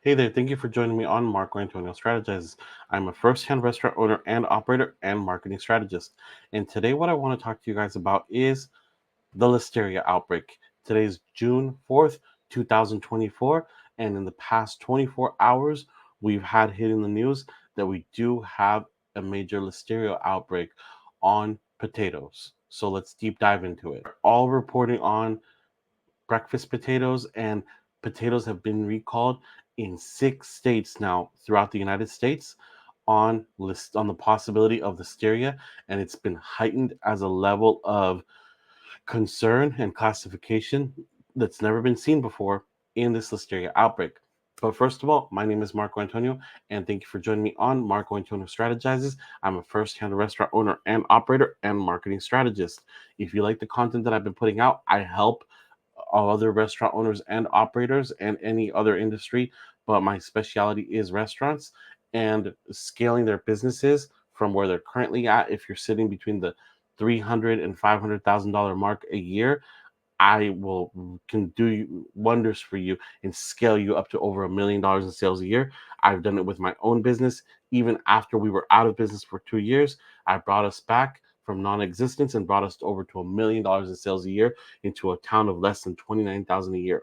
Hey there, thank you for joining me on Marco Antonio Strategizes. I'm a first-hand restaurant owner and operator and marketing strategist. And today what I want to talk to you guys about is the Listeria outbreak. Today is June 4th, 2024, and in the past 24 hours, we've had hit in the news that we do have a major Listeria outbreak on potatoes. So let's deep dive into it. All reporting on breakfast potatoes, and potatoes have been recalled in 6 states now throughout the United States on the possibility of listeria, and it's been heightened as a level of concern and classification that's never been seen before in this listeria outbreak. But first of all, my name is Marco Antonio, and thank you for joining me on Marco Antonio Strategizes. I'm a first-hand restaurant owner and operator and marketing strategist. If you like the content that I've been putting out, I help all other restaurant owners and operators and any other industry, but my specialty is restaurants and scaling their businesses from where they're currently at. If you're sitting between the $300,000 and $500,000 mark a year, I will can do wonders for you and scale you up to over $1 million in sales a year. I've done it with my own business. Even after we were out of business for 2 years, I brought us back from non-existence and brought us over to $1 million in sales a year into a town of less than 29,000 a year.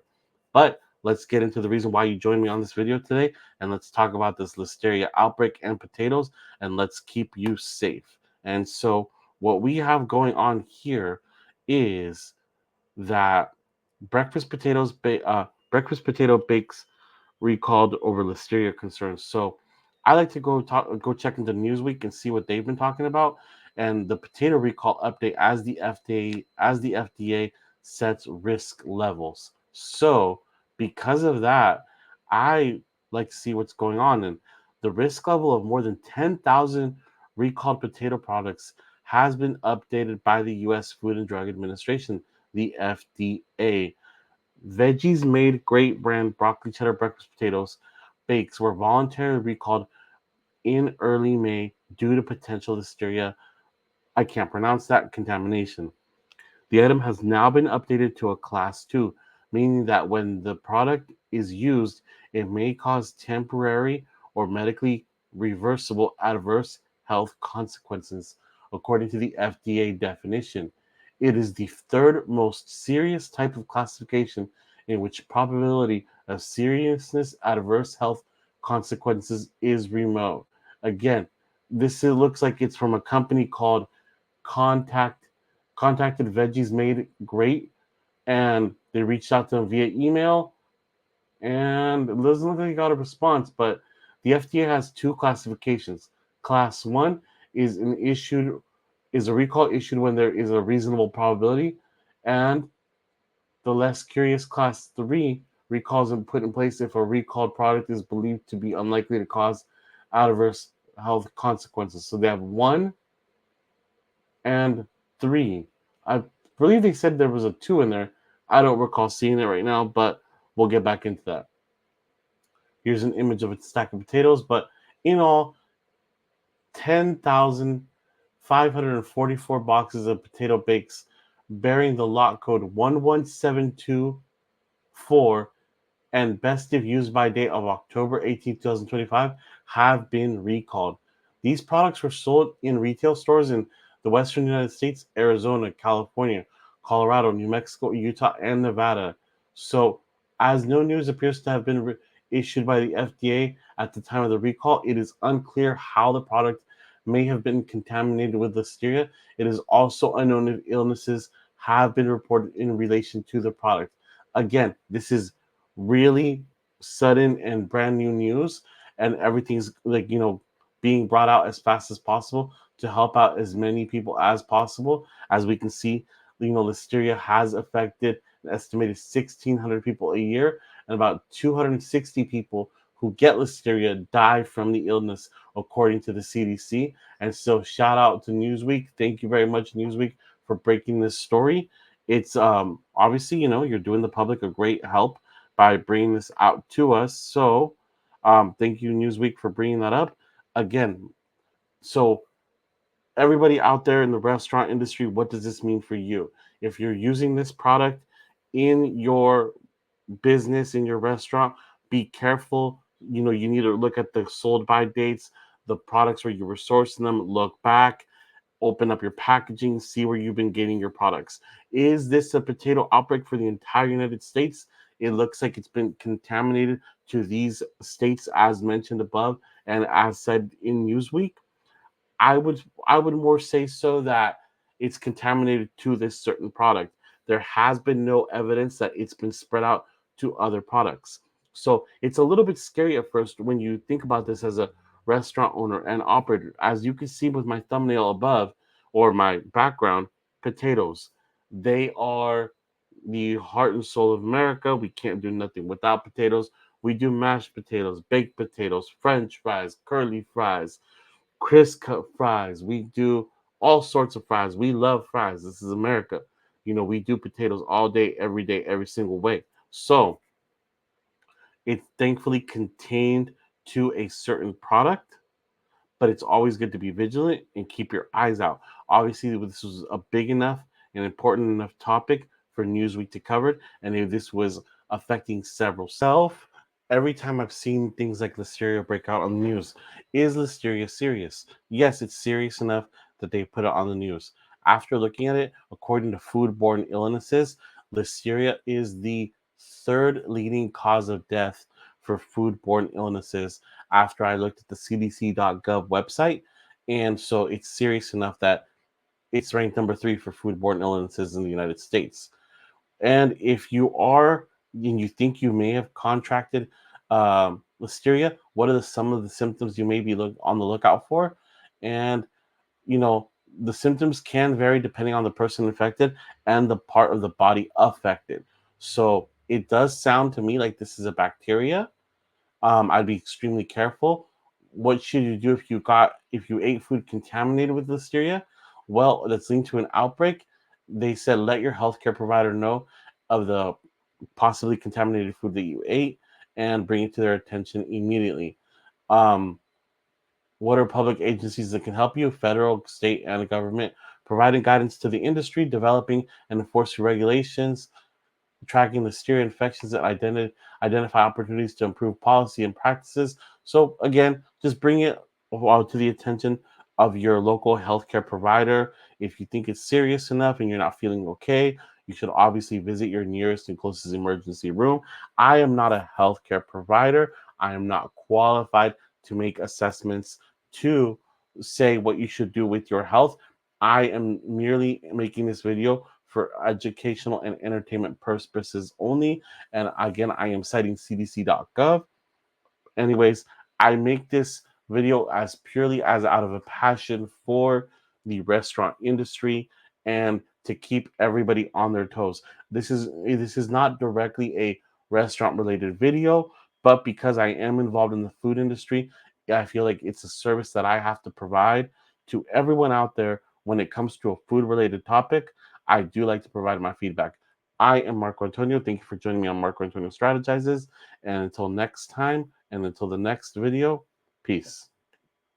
But let's get into the reason why you joined me on this video today, and let's talk about this listeria outbreak and potatoes, and let's keep you safe. And so what we have going on here is that breakfast potato bakes recalled over listeria concerns. So I like to go check into Newsweek and see what they've been talking about, and the potato recall update as the FDA sets risk levels. So because of that, I like to see what's going on, and the risk level of more than 10,000 recalled potato products has been updated by the U.S. Food and Drug Administration, the FDA. Veggies Made Great brand broccoli cheddar breakfast potatoes bakes were voluntarily recalled in early May due to potential listeria, I can't pronounce that, contamination. The item has now been updated to a class 2, meaning that when the product is used, it may cause temporary or medically reversible adverse health consequences, according to the FDA definition. It is the third most serious type of classification in which probability of seriousness adverse health consequences is remote. Again, this looks like it's from a company called Contact Contacted Veggies Made Great, and they reached out to them via email, and it doesn't look like they got a response. But the FDA has two classifications. Class 1 is a recall issued when there is a reasonable probability, and the less curious Class 3 recalls are put in place if a recalled product is believed to be unlikely to cause adverse health consequences. So they have 1 and 3. I believe they said there was a 2 in there. I don't recall seeing it right now, but we'll get back into that. Here's an image of a stack of potatoes, but in all, 10,544 boxes of potato bakes bearing the lot code 11724 and best if used by date of October 18, 2025 have been recalled. These products were sold in retail stores in the western United States, Arizona, California, Colorado, New Mexico, Utah, and Nevada. So, as no news appears to have been issued by the FDA at the time of the recall, it is unclear how the product may have been contaminated with listeria. It is also unknown if illnesses have been reported in relation to the product. Again, this is really sudden and brand new news, and everything's being brought out as fast as possible to help out as many people as possible. As we can see, listeria has affected an estimated 1,600 people a year, and about 260 people who get listeria die from the illness, according to the CDC. And so shout out to Newsweek. Thank you very much, Newsweek, for breaking this story. It's obviously, you're doing the public a great help by bringing this out to us. So thank you, Newsweek, for bringing that up. Again, so everybody out there in the restaurant industry, what does this mean for you? If you're using this product in your business, in your restaurant, be careful You need to look at the sold by dates, the products where you were sourcing them, look back, open up your packaging, see where you've been getting your products. Is this a potato outbreak for the entire United States? It looks like it's been contaminated to these states as mentioned above and as said in Newsweek. I would more say so that it's contaminated to this certain product. There has been no evidence that it's been spread out to other products. So it's a little bit scary at first when you think about this as a restaurant owner and operator. As you can see with my thumbnail above or my background, potatoes. They are the heart and soul of America. We can't do nothing without potatoes. We do mashed potatoes, baked potatoes, French fries, curly fries, crisp cut fries. We do all sorts of fries. We love fries. This is America. We do potatoes all day, every single way. So it's thankfully contained to a certain product, but it's always good to be vigilant and keep your eyes out. Obviously, this was a big enough and important enough topic for Newsweek to cover, and if this was affecting several every time I've seen things like Listeria break out on the news, is Listeria serious? Yes, it's serious enough that they put it on the news. After looking at it, according to foodborne illnesses, Listeria is the third leading cause of death for foodborne illnesses after I looked at the CDC.gov website. And so it's serious enough that it's ranked number 3 for foodborne illnesses in the United States. And if you are and you think you may have contracted listeria, what are some of the symptoms you may be on the lookout for? And you know the symptoms can vary depending on the person infected and the part of the body affected. So it does sound to me like this is a bacteria. I'd be extremely careful. What should you do if you ate food contaminated with listeria? Well, that's linked to an outbreak. They said let your healthcare provider know of the possibly contaminated food that you ate and bring it to their attention immediately. Um, what are public agencies that can help you? Federal, state, and government providing guidance to the industry, developing and enforcing regulations, tracking listeria infections and identify opportunities to improve policy and practices. So again, just bring it to the attention of your local healthcare provider. If you think it's serious enough and you're not feeling okay, you should obviously visit your nearest and closest emergency room. I am not a healthcare provider. I am not qualified to make assessments to say what you should do with your health. I am merely making this video for educational and entertainment purposes only. And again, I am citing cdc.gov. Anyways, I make this video as purely as out of a passion for the restaurant industry and to keep everybody on their toes. This is not directly a restaurant related video, but because I am involved in the food industry, I feel like it's a service that I have to provide to everyone out there when it comes to a food related topic. I do like to provide my feedback. I am Marco Antonio. Thank you for joining me on Marco Antonio Strategizes. And until next time, and until the next video, peace.